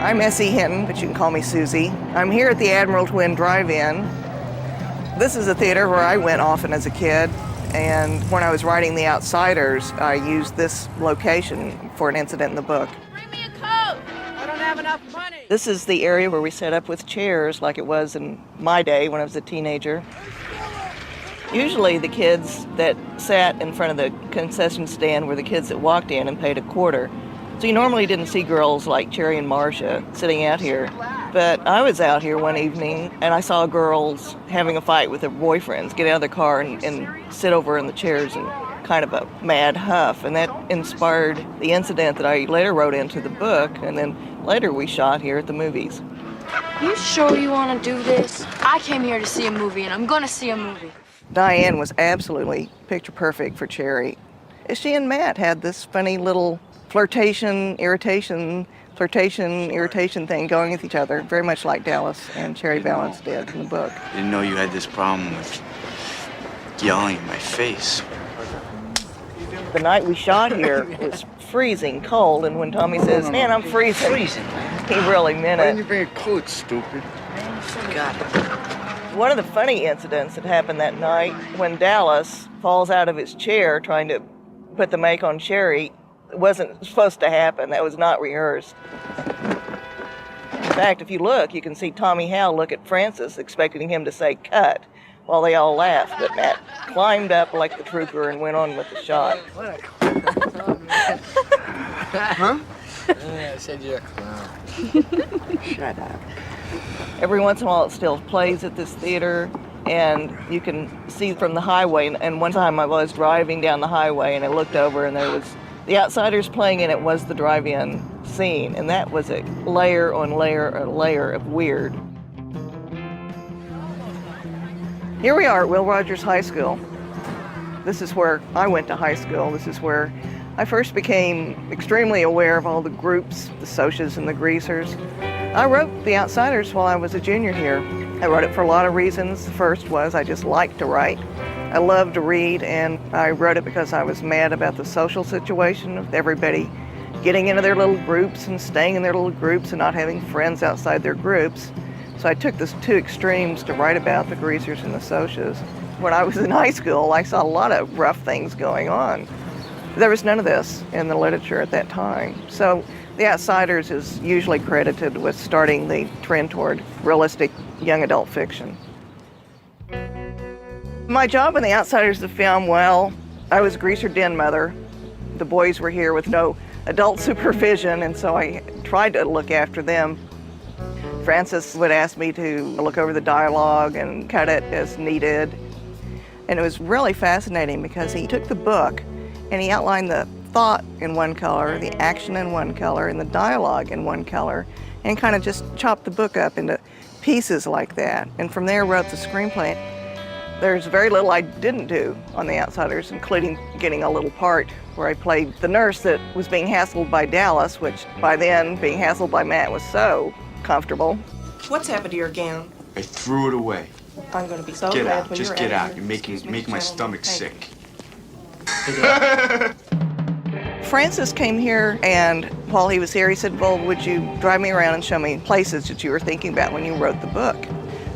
I'm Essie Hinton, but you can call me Susie. I'm here at the Admiral Twin Drive-In. This is a theater where I went often as a kid, and when I was writing The Outsiders, I used this location for an incident in the book. Bring me a Coke! I don't have enough money! This is the area where we set up with chairs like it was in my day when I was a teenager. Usually the kids that sat in front of the concession stand were the kids that walked in and paid a quarter. So you normally didn't see girls like Cherry and Marcia sitting out here. But I was out here one evening and I saw girls having a fight with their boyfriends, get out of their car and sit over in the chairs in kind of a mad huff. And that inspired the incident that I later wrote into the book, and then later we shot here at the movies. You sure you want to do this? I came here to see a movie and I'm going to see a movie. Diane was absolutely picture perfect for Cherry. She and Matt had this funny little flirtation, irritation thing going with each other, very much like Dallas and Cherry Valance did in the book. I didn't know you had this problem with yelling in my face. The night we shot here, it was freezing cold, and when Tommy says, "Man, I'm freezing," he really meant Why it. didn't you bring a coat, stupid? God. One of the funny incidents that happened that night, when Dallas falls out of his chair trying to put the make on Cherry, it wasn't supposed to happen. That was not rehearsed. In fact, if you look, you can see Tommy Howe look at Francis, expecting him to say cut, while they all laughed. But Matt climbed up like the trooper and went on with the shot. Huh? I said you're a clown. Shut up. Every once in a while it still plays at this theater, and you can see from the highway. And one time I was driving down the highway and I looked over and there was The Outsiders playing, and it was the drive-in scene, and that was a layer on layer on layer of weird. Here we are at Will Rogers High School. This is where I went to high school. This is where I first became extremely aware of all the groups, the socias and the greasers. I wrote The Outsiders while I was a junior here. I wrote it for a lot of reasons. The first was I just liked to write. I loved to read, and I wrote it because I was mad about the social situation of everybody getting into their little groups and staying in their little groups and not having friends outside their groups. So I took these two extremes to write about, the greasers and the socias. When I was in high school, I saw a lot of rough things going on. There was none of this in the literature at that time. So The Outsiders is usually credited with starting the trend toward realistic young adult fiction. My job in The Outsiders, the film, well, I was greaser den mother. The boys were here with no adult supervision, and so I tried to look after them. Francis would ask me to look over the dialogue and cut it as needed. And it was really fascinating because he took the book and he outlined the thought in one color, the action in one color, and the dialogue in one color, and kind of just chopped the book up into pieces like that. And from there wrote the screenplay. There's very little I didn't do on The Outsiders, including getting a little part where I played the nurse that was being hassled by Dallas, which by then, being hassled by Matt was so comfortable. What's happened to your gown? I threw it away. I'm going to be so Get glad out, when just you're get out out. of You're here. making my stomach sick. Francis came here, and while he was here, he said, "Well, would you drive me around and show me places that you were thinking about when you wrote the book?"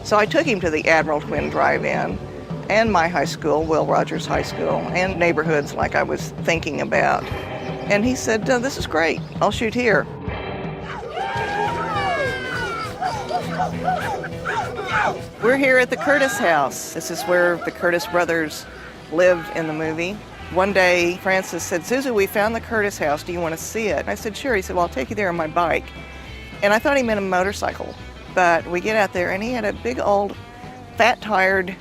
So I took him to the Admiral Twin Drive-In and my high school, Will Rogers High School, and neighborhoods like I was thinking about. And he said, "This is great. I'll shoot here." We're here at the Curtis house. This is where the Curtis brothers lived in the movie. One day, Francis said, "Susie, we found the Curtis house. Do you want to see it?" I said, "Sure." He said, "Well, I'll take you there on my bike." And I thought he meant a motorcycle. But we get out there, and he had a big old fat-tired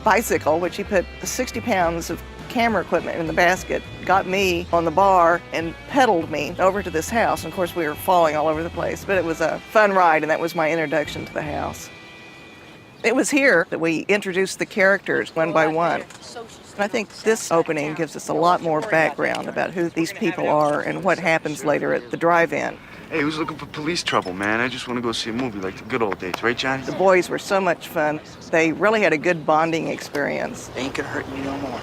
bicycle, which he put 60 pounds of camera equipment in the basket, got me on the bar, and pedaled me over to this house. And of course, we were falling all over the place, but it was a fun ride, and that was my introduction to the house. It was here that we introduced the characters one by one. And I think this opening gives us a lot more background about who these people are and what happens later at the drive-in. Hey, who's looking for police trouble, man? I just want to go see a movie like the good old days, right, Johnny? The boys were so much fun. They really had a good bonding experience. They ain't gonna hurt you no more.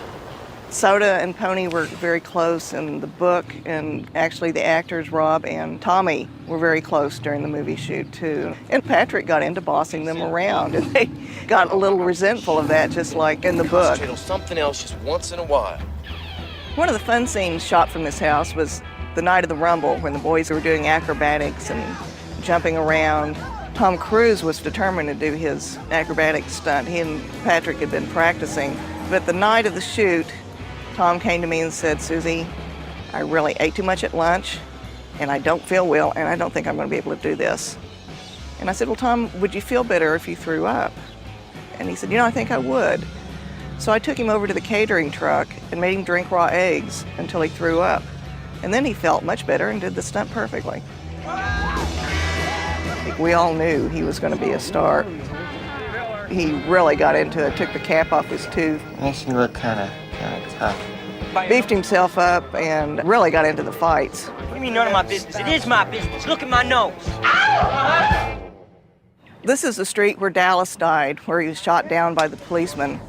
Soda and Pony were very close in the book, and actually the actors, Rob and Tommy, were very close during the movie shoot too. And Patrick got into bossing them around, and they got a little resentful of that, just like in the book. Concentrate on something else just once in a while. One of the fun scenes shot from this house was the night of the Rumble, when the boys were doing acrobatics and jumping around. Tom Cruise was determined to do his acrobatic stunt. He and Patrick had been practicing. But the night of the shoot, Tom came to me and said, "Susie, I really ate too much at lunch, and I don't feel well, and I don't think I'm going to be able to do this." And I said, "Well, Tom, would you feel better if you threw up?" And he said, "You know, I think I would." So I took him over to the catering truck and made him drink raw eggs until he threw up. And then he felt much better and did the stunt perfectly. We all knew he was going to be a star. He really got into it, took the cap off his tooth. Makes you look kind of tough. Beefed himself up and really got into the fights. What do you mean none of my business? It is my business. Look at my nose. This is the street where Dallas died, where he was shot down by the policeman.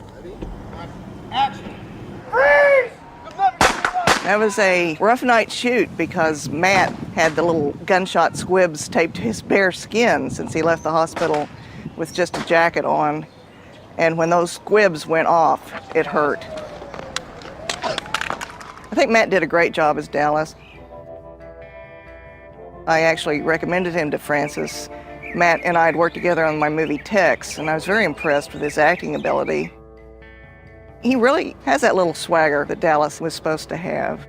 That was a rough night shoot because Matt had the little gunshot squibs taped to his bare skin since he left the hospital with just a jacket on. And when those squibs went off, it hurt. I think Matt did a great job as Dallas. I actually recommended him to Frances. Matt and I had worked together on my movie Tex, and I was very impressed with his acting ability. He really has that little swagger that Dallas was supposed to have.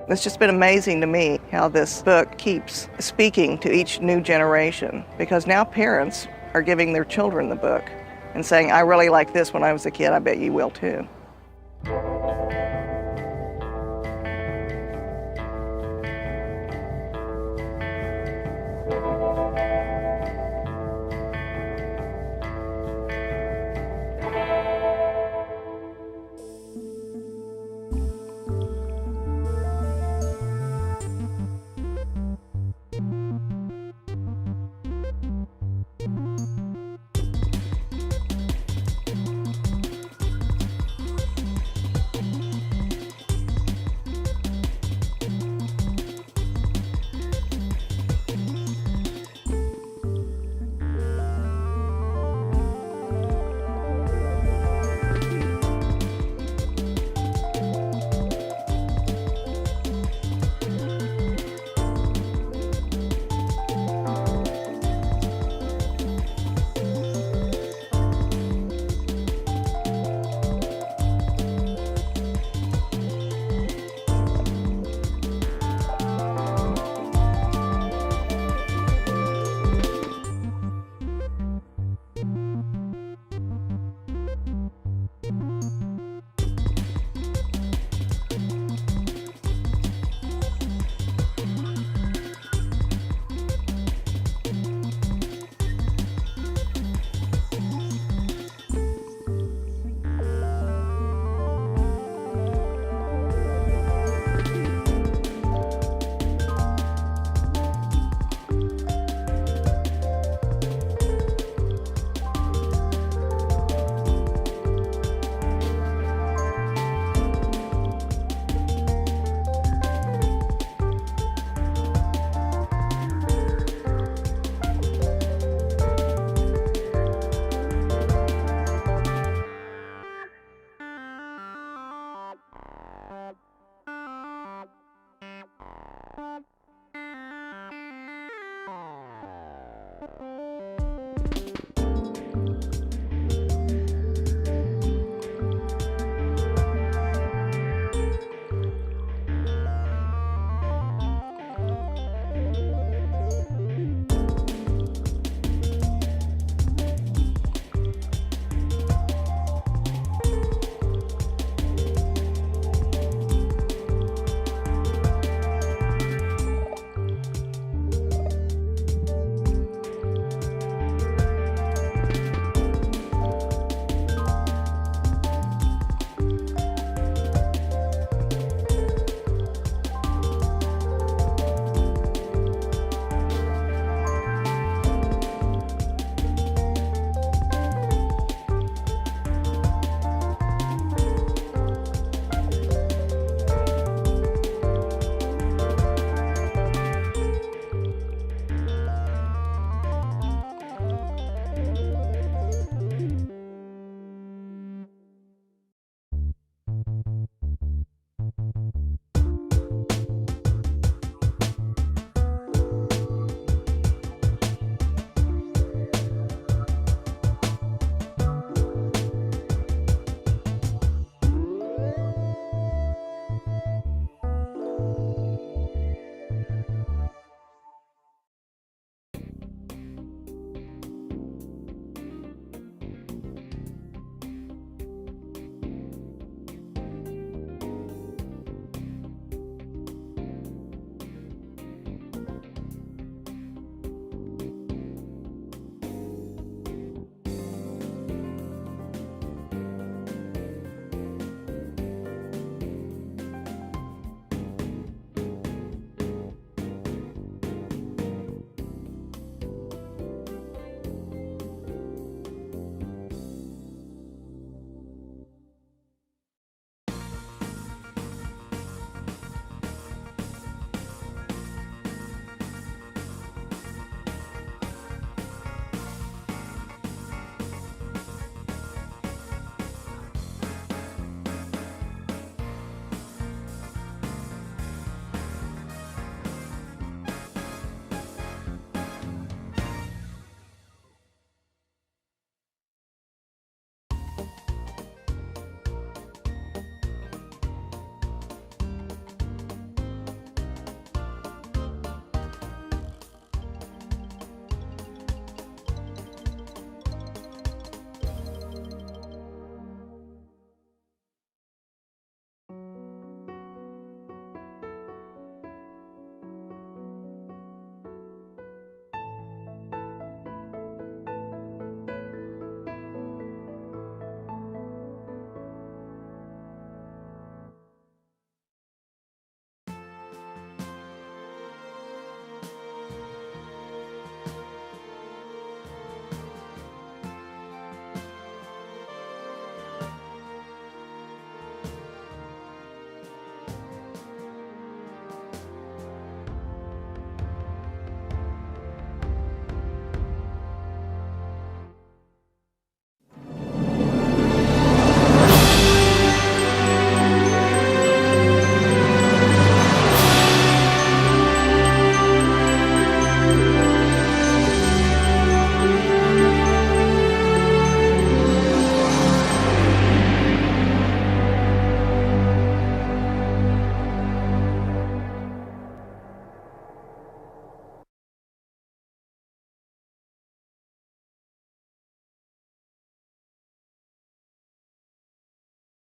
It's just been amazing to me how this book keeps speaking to each new generation, because now parents are giving their children the book and saying, "I really liked this when I was a kid, I bet you will too."